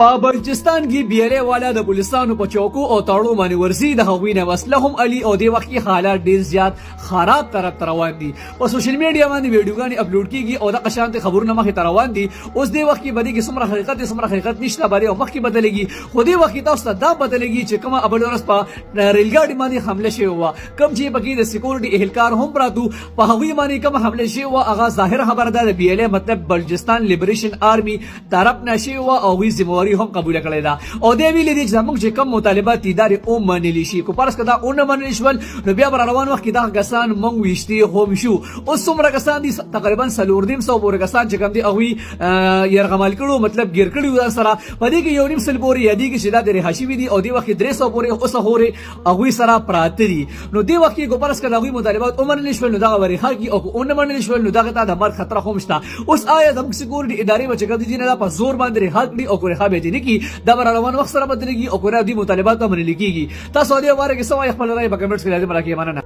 بلوچستان کې بیره والا د پولیسانو په چوکو او تړو باندې ورزي د هغوی نه وسله هم علي او د وخت کې حالات ډیر زیات خراب طرف ته روان دي په سوشل میډیا باندې ویډیوګانې اپلوډ کیږي او د قشانت خبرونه مخې ته روان دي اوس د وخت کې بده کې څومره حقیقت نشته باندې او مخکې بدلېږي خو د وخت تاسو ته دا بدلېږي چې کومه ابل ورځ په ریل ګاډي باندې حمله شوی و کوم چې پکې د سکیورټي اهلکار هم پراتو په هغوی باندې کوم حمله شوی و هغه ظاهر خبره ده د بیره مطلب بلوچستان لیبریشن آرمي طرف نشي و او وی ذمہواری هم قبول کړی دا او د ویلې دي چې زموږ چې کوم مطالبات ادارې او منلی شي کو پرس کدا اون منلی شول نو بیا بر روان وخت دا کسان مونږ وشتي هم شو اوس څومره کسان دي تقریبا 350 پورې کسان چې کوم دي هغه يرغمال کړو مطلب ګیر کړو سره په دې کې یو نیم سل پورې یادي کې شدا د رهاشي وي دي او د وخت 300 پورې اوس هورې هغه سره پراته دي نو د وخت کې کو پرس کدا هغه مطالبات او منلی شول نو دا ورخه کې او اون منلی شول نو دا ته د مرګ خطر هم شته اوس آیا زموږ سکیورټي ادارې بچ کړي دي نه په زور باندې رهاک دي او کو رهابه دي نه کی دا بر روان وخت سره بدلېږي او کو را دي مطالبات باندې لیکيږي تاسو دې واره کې سوای خپل رائے په کمنټس کې لازم راکې مننه